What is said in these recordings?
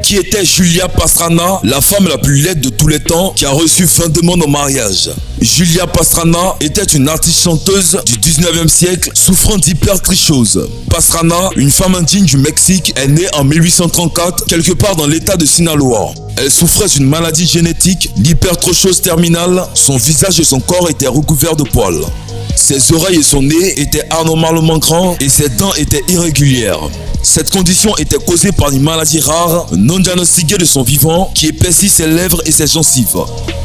Qui était Julia Pastrana, la femme la plus laide de tous les temps qui a reçu 20 demandes en mariage? Julia Pastrana était une artiste chanteuse du 19e siècle souffrant d'hypertrichose. Pastrana, une femme indienne du Mexique, est née en 1834 quelque part dans l'état de Sinaloa. Elle souffrait d'une maladie génétique, l'hypertrichose terminale. Son visage et son corps étaient recouverts de poils. Ses oreilles et son nez étaient anormalement grands et ses dents étaient irrégulières. Cette condition était causée par une maladie rare, non diagnostiquée de son vivant, qui épaissit ses lèvres et ses gencives.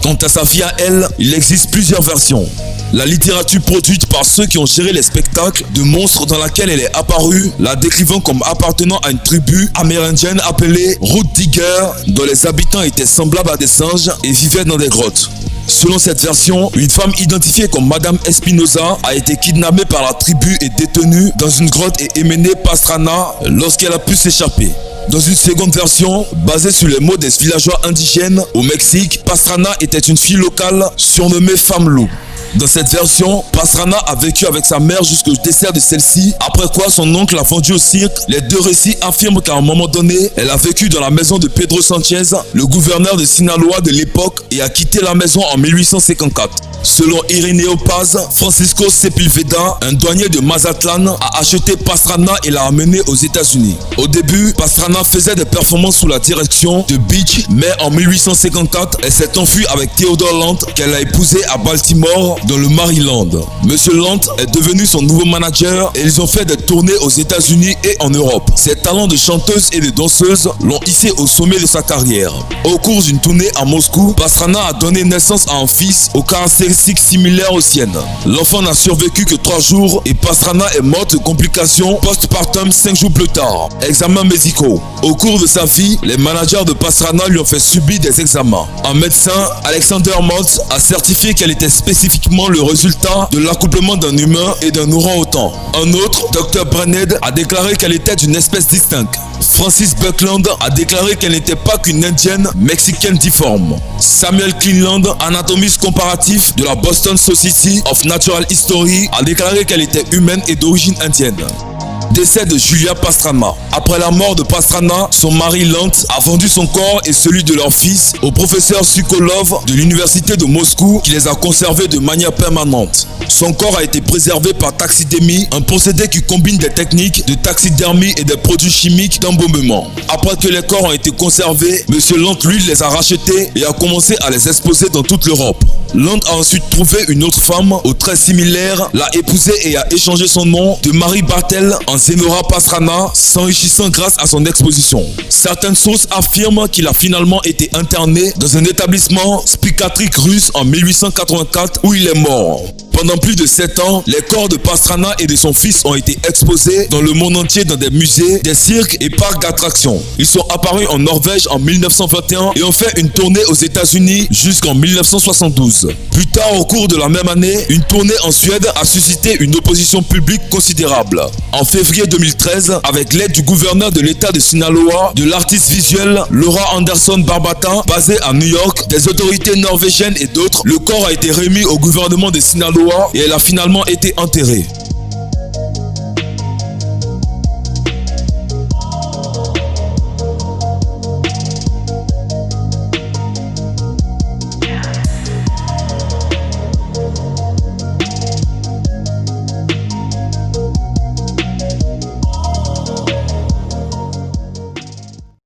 Quant à sa vie à elle, il existe plusieurs versions. La littérature produite par ceux qui ont géré les spectacles de monstres dans laquelle elle est apparue, la décrivant comme appartenant à une tribu amérindienne appelée Root Digger, dont les habitants étaient semblables à des singes et vivaient dans des grottes. Selon cette version, une femme identifiée comme Madame Espinosa a été kidnappée par la tribu et détenue dans une grotte et emmenée Pastrana lorsqu'elle a pu s'échapper. Dans une seconde version, basée sur les mots des villageois indigènes au Mexique, Pastrana était une fille locale surnommée Femme Loup. Dans cette version, Pastrana a vécu avec sa mère jusqu'au décès de celle-ci, après quoi son oncle l'a vendue au cirque. Les deux récits affirment qu'à un moment donné, elle a vécu dans la maison de Pedro Sanchez, le gouverneur de Sinaloa de l'époque, et a quitté la maison en 1854. Selon Irineo Paz, Francisco Sepulveda, un douanier de Mazatlan, a acheté Pastrana et l'a amené aux États-Unis. Au début, Pastrana faisait des performances sous la direction de Beach, mais en 1854, elle s'est enfuie avec Theodore Land, qu'elle a épousé à Baltimore, dans le Maryland. Monsieur Land est devenu son nouveau manager et ils ont fait des tournées aux États-Unis et en Europe. Ses talents de chanteuse et de danseuse l'ont hissé au sommet de sa carrière. Au cours d'une tournée à Moscou, Pastrana a donné naissance à un fils aux caractéristiques similaires aux siennes. L'enfant n'a survécu que 3 jours et Pastrana est morte de complications postpartum 5 jours plus tard. Examens médicaux. Au cours de sa vie, les managers de Pastrana lui ont fait subir des examens. Un médecin, Alexander Maltz, a certifié qu'elle était spécifiquement le résultat de l'accouplement d'un humain et d'un orang-outan. Un autre, Dr. Brenned, a déclaré qu'elle était d'une espèce distincte. Francis Buckland a déclaré qu'elle n'était pas qu'une indienne mexicaine difforme. Samuel Cleveland, anatomiste comparatif de la Boston Society of Natural History, a déclaré qu'elle était humaine et d'origine indienne. Décès de Julia Pastrana. Après la mort de Pastrana, son mari Lantz a vendu son corps et celui de leur fils au professeur Sokolov de l'université de Moscou qui les a conservés de manière permanente. Son corps a été préservé par taxidémie, un procédé qui combine des techniques de taxidermie et des produits chimiques d'embaumement. Après que les corps ont été conservés, M. Lantz lui les a rachetés et a commencé à les exposer dans toute l'Europe. Lantz a ensuite trouvé une autre femme aux traits similaires, l'a épousée et a échangé son nom de Marie Bartel en Zenora Pastrana, s'enrichissant grâce à son exposition. Certaines sources affirment qu'il a finalement été interné dans un établissement psychiatrique russe en 1884 où il est mort. Pendant plus de 7 ans, les corps de Pastrana et de son fils ont été exposés dans le monde entier dans des musées, des cirques et parcs d'attractions. Ils sont apparus en Norvège en 1921 et ont fait une tournée aux États-Unis jusqu'en 1972. Plus tard, au cours de la même année, une tournée en Suède a suscité une opposition publique considérable. En février 2013, avec l'aide du gouverneur de l'État de Sinaloa, de l'artiste visuel Laura Anderson Barbata, basée à New York, des autorités norvégiennes et d'autres, le corps a été remis au gouvernement de Sinaloa et elle a finalement été enterrée.